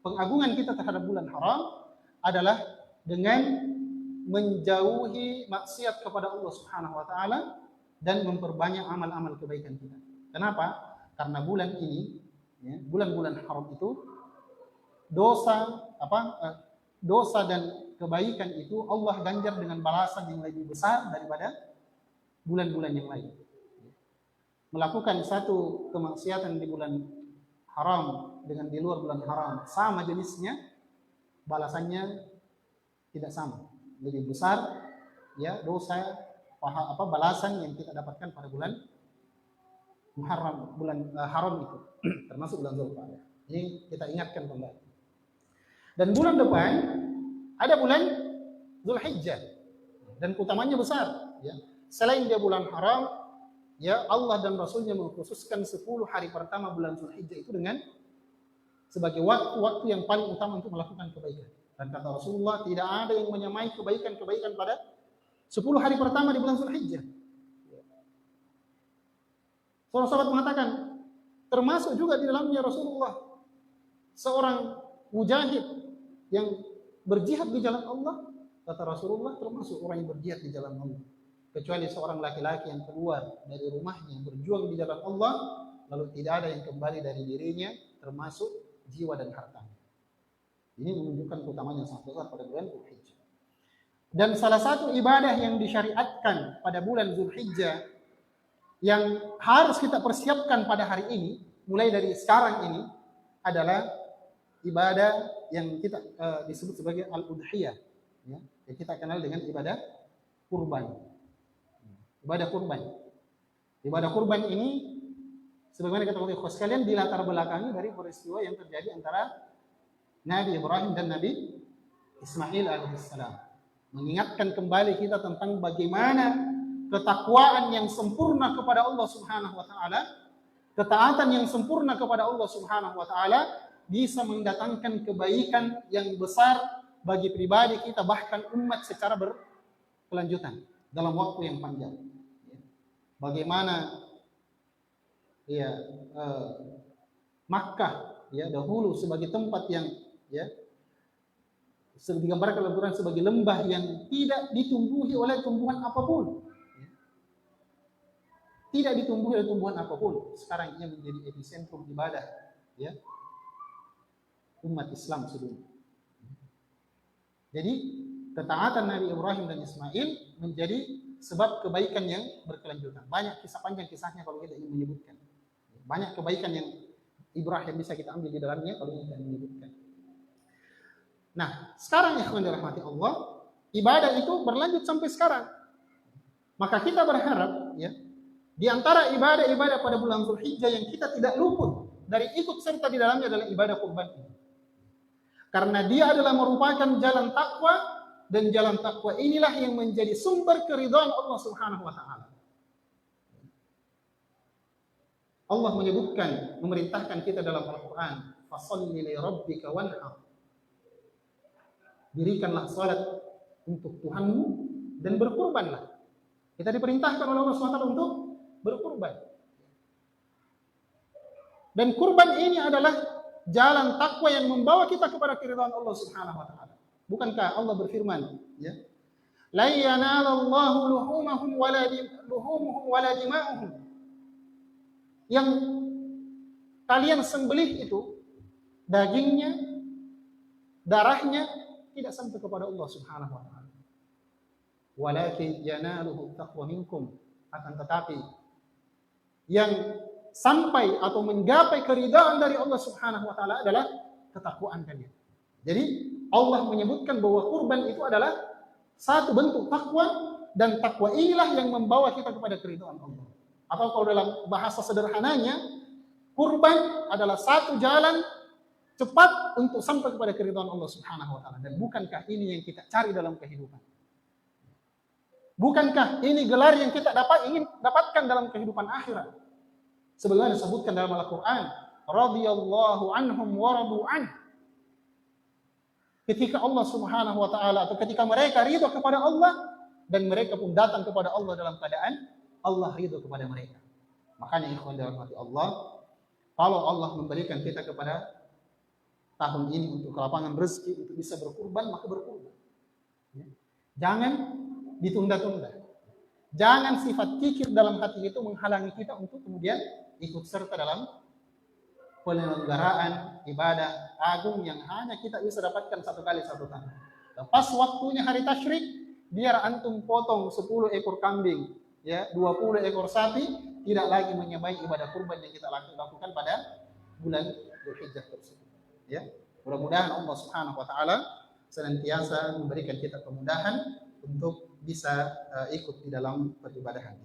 pengagungan kita terhadap bulan haram adalah dengan menjauhi maksiat kepada Allah Subhanahu wa taala dan memperbanyak amal-amal kebaikan kita. Kenapa? Karena bulan ini, ya, bulan-bulan haram itu dosa dan kebaikan itu Allah ganjar dengan balasan yang lebih besar daripada bulan-bulan yang lain. Melakukan satu kemaksiatan di bulan haram dengan di luar bulan haram sama jenisnya, balasannya tidak sama, lebih besar, ya, dosa balasan yang kita dapatkan pada bulan Muharram, bulan haram itu termasuk bulan Zulqa'dah. Ini kita ingatkan kembali. Dan bulan depan ada bulan Zulhijjah dan utamanya besar, ya. Selain dia bulan haram, ya, Allah dan Rasulnya mengkhususkan 10 hari pertama bulan Zulhijjah itu dengan sebagai waktu yang paling utama untuk melakukan kebaikan. Dan kata Rasulullah, tidak ada yang menyamai kebaikan-kebaikan pada 10 hari pertama di bulan Zulhijjah. Seorang sahabat mengatakan, termasuk juga di dalamnya Rasulullah, seorang mujahid yang berjihad di jalan Allah, kata Rasulullah, termasuk orang yang berjihad di jalan Allah. Kecuali seorang laki-laki yang keluar dari rumahnya berjuang di jalan Allah, lalu tidak ada yang kembali dari dirinya, termasuk jiwa dan hartanya. Ini menunjukkan keutamaan yang sangat besar pada bulan Zulhijjah. Dan salah satu ibadah yang disyariatkan pada bulan Zulhijjah yang harus kita persiapkan pada hari ini, mulai dari sekarang ini, adalah ibadah yang kita disebut sebagai al-udhiyah, ya, yang kita kenal dengan ibadah kurban. Ibadah kurban. Ibadah kurban ini, sebagaimana kata ikhwah sekalian, dilatar belakangi dari peristiwa yang terjadi antara Nabi Ibrahim dan Nabi Ismail alaihissalam. Mengingatkan kembali kita tentang bagaimana ketakwaan yang sempurna kepada Allah Subhanahu wa taala, ketaatan yang sempurna kepada Allah Subhanahu wa taala bisa mendatangkan kebaikan yang besar bagi pribadi kita, bahkan umat secara berkelanjutan dalam waktu yang panjang. Bagaimana Makkah, ya, dahulu sebagai tempat yang, ya, digambarkan dalam Quran sebagai lembah yang tidak ditumbuhi oleh tumbuhan apapun. Tidak ditumbuhi oleh tumbuhan apapun. Sekarang ia menjadi epicentrum ibadah, ya, umat Islam sebelumnya. Jadi ketaatan Nabi Ibrahim dan Ismail menjadi sebab kebaikan yang berkelanjutan. Banyak kisah, panjang kisahnya kalau kita ingin menyebutkan. Banyak kebaikan yang Ibrahim bisa kita ambil di dalamnya kalau kita ingin menyebutkan. Nah, sekarang ya, dirahmati Allah, ibadah itu berlanjut sampai sekarang. Maka kita berharap, ya, di antara ibadah-ibadah pada bulan Zulhijjah yang kita tidak luput dari ikut serta di dalamnya adalah ibadah kurban ini. Karena dia adalah merupakan jalan takwa, dan jalan takwa inilah yang menjadi sumber keridhaan Allah Subhanahu wa taala. Allah menyebutkan, memerintahkan kita dalam Al-Qur'an, "Fasholli li rabbika wanhar." Dirikanlah salat untuk Tuhanmu dan berkurbanlah. Kita diperintahkan oleh Allah SWT untuk berkurban. Dan kurban ini adalah jalan takwa yang membawa kita kepada keridhaan Allah Subhanahu wa taala. Bukankah Allah berfirman, ya, la yanalallahu luhumuhum wala dima'uhum. Yang kalian sembelih itu dagingnya, darahnya tidak sampai kepada Allah Subhanahu wa taala. Walakin yanaluhu taqwa minkum, akan tetapi yang sampai atau menggapai keridhaan dari Allah Subhanahu wa taala adalah ketakwaan kalian. Jadi Allah menyebutkan bahwa kurban itu adalah satu bentuk takwa, dan takwa inilah yang membawa kita kepada keridhaan Allah. Atau kalau dalam bahasa sederhananya, kurban adalah satu jalan cepat untuk sampai kepada keridhaan Allah Subhanahu wa taala. Dan bukankah ini yang kita cari dalam kehidupan? Bukankah ini gelar yang kita ingin dapatkan dalam kehidupan akhirat? Sebagaimana disebutkan dalam Al-Qur'an, radhiyallahu anhum wa radu an. Ketika Allah Subhanahu wa taala, atau ketika mereka ridha kepada Allah, dan mereka pun datang kepada Allah dalam keadaan Allah ridha kepada mereka. Makanya ikhwan dirahmati Allah, kalau Allah memberikan kita kepada tahun ini untuk kelapangan rezeki, untuk bisa berkurban, maka berkurban. Ya. Jangan ditunda-tunda. Jangan sifat kikir dalam hati itu menghalangi kita untuk kemudian ikut serta dalam penyelenggaraan ibadah agung yang hanya kita bisa dapatkan satu kali satu tahun. Lepas waktunya hari tasyrik, biar antum potong 10 ekor kambing, ya, 20 ekor sapi, tidak lagi menyamai ibadah kurban yang kita lakukan pada bulan Dzulhijjah tersebut. Ya, mudah-mudahan Allah Subhanahu wa taala senantiasa memberikan kita kemudahan untuk bisa ikut di dalam peribadahan.